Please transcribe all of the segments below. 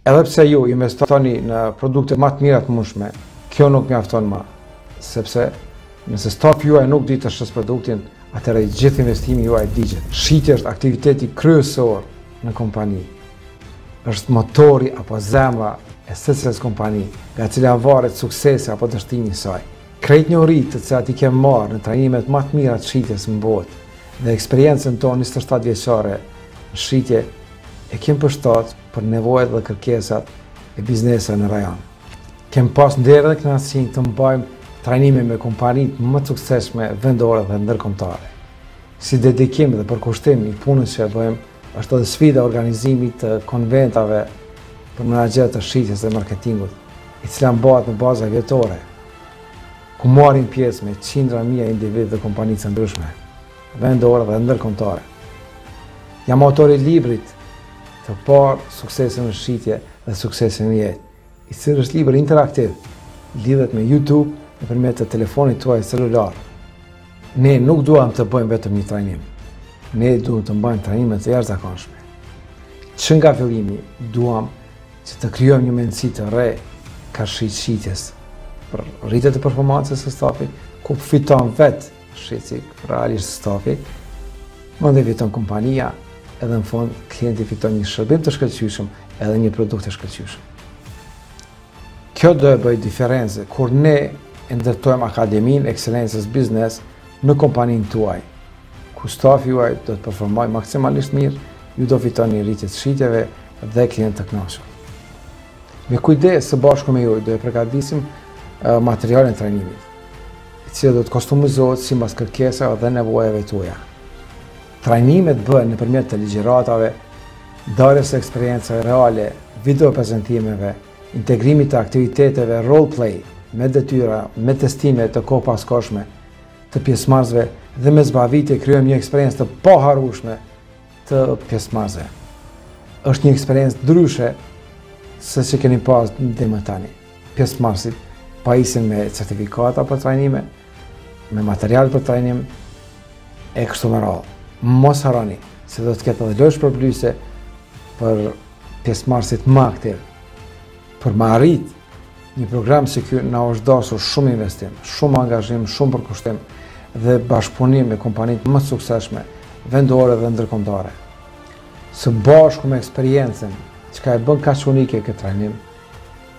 Edhe pse ju investoni në produkte më të mira të mundshme, kjo nuk mjafton më, sepse nëse stafi juaj nuk di të shës produktin, atëherë gjithë investimi juaj digjet. Shitja është aktiviteti kryesor në kompani. Është motori apo zemra e secilës kompani, nga cila varet suksesi apo dështimi i saj. Krejt njohuritë të cilat i kem marrë në trajnimet më të mira të shitjes në botë dhe eksperiencën tonë 27 vjeçare në shitje e kem përshtat për nevojat dhe kërkesat e bizneseve në rajon. Kem pas nderë dhe kënaqësinë të mbajmë trajnime me kompanitë më të suksesshme vendore dhe ndërkombëtare. Si dedikim dhe përkushtim i punës që e bëjmë është edhe sfida e organizimit të konventave për menaxherët të shitjes dhe marketingut, i cila bëhet në baza vjetore, ku marrin pjesë me qindra mijë individë dhe kompani të ndryshme, vendore dhe ndërkombëtare. Jam autori i librit të parë Suksesin në shitje dhe Suksesin në jetë, i cili është libër interaktiv, lidhet me YouTube nëpërmjet të telefonit tuaj celular. Ne nuk duam të bëjmë vetëm një trajnim. Ne duam të mbajmë trajnime të jashtëzakonshme. Që nga fillimi duam që të krijojmë një mendësi të re ka shitjes për rritje të performancës së stafit, ku fiton vetë shitsi realisht stafi, mund të fiton kompania, edhe në fund klienti fiton një shërbim të shkëlqyeshëm edhe një produkt të shkëlqyeshëm. Kjo do e bëj diferencë kur ne ndërtojmë Akademinë Ekselencës Biznes në kompaninë tuaj, ku stafi juaj do të performojë maksimalisht mirë, ju do fitoni rritje të shitjeve dhe klient të kënaqur. Me kujdes së bashku me ju do e përgatisim materialin e trajnimit, i cili do të kustomizohet sipas kërkesave dhe nevojave tuaja. Trajnimet bëhen nëpërmjet të ligjëratave, darjes së eksperiencave reale, video prezantimeve, integrimit të aktiviteteve role play, me detyra, me testime të kohëpaskoshme të pjesëmarrësve dhe me zbavitje krijojmë një eksperiencë të paharrueshme të pjesëmarrësve. Është një eksperiencë ndryshe se që keni pas deri më tani. Pjesëmarrësit pajisin me certifikata për trajnime, me material për trajnim e kështu me radhë. Mos harroni se do të ketë edhe lojë shpërblyese për pjesëmarrësit më aktiv. Për me arrit një program si ky na është dashur shumë investim, shumë angazhim, shumë përkushtim dhe bashkëpunim me kompanitë më të suksesshme, vendore dhe ndërkombëtare. Së bashku me eksperiencën që e bën kaq unike këtë trajnim,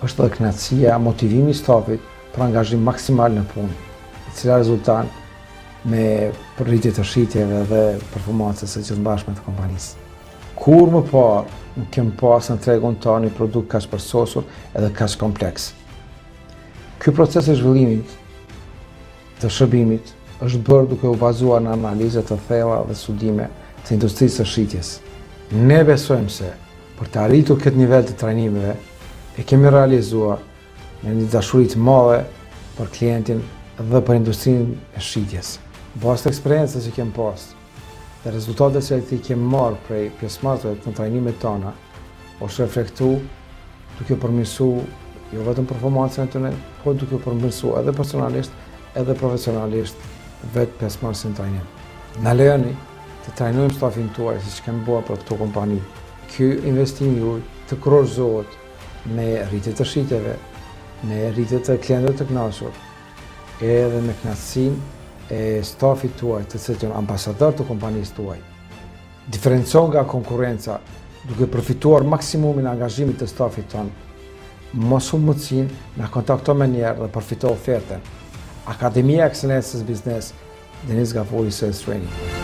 është edhe kënaqësia, motivimi i stafit për angazhim maksimal në punë, i cila rezulton me rritje të shitjeve dhe performancës së gjithëmbashme të kompanisë. Kur më parë nuk kem pas në tregun tonë një produkt kaq përsosur edhe kaq kompleks. Ky proces i zhvillimit të shërbimit është bërë duke u bazuar në analiza të thella dhe studime të industrisë së shitjes. Ne besojmë se për të arritur këtë nivel të trajnimeve e kemi realizuar me një dashuri të madhe për klientin dhe për industrinë e shitjes. Bazë të eksperiencës që kem pas dhe rezultatet që i kem marrë prej pjesëmarrësve të trajnimet tona, është reflektu duke përmirësuar jo vetëm performancën e tyre, por duke përmirësuar edhe personalisht edhe profesionalisht vetë pjesëmarrësin trajnim. Na lejoni të trajnojmë stafin tuaj siç kemi bërë për këto kompani. Ky investim juaj të kurorzohet me rritje të shitjeve, me rritje të klientëve të kënaqur, edhe me kënaqësinë e stafit tuaj të cilët janë ambasador të kompanisë tuaj. Diferencon nga konkurrenca duke përfituar maksimumin e angazhimit të stafit tonë. Mos u mundësin na kontakto me njerë dhe përfito ofertën. Akademia Ekselencës Biznes, Deniz Gafuri Sales Training.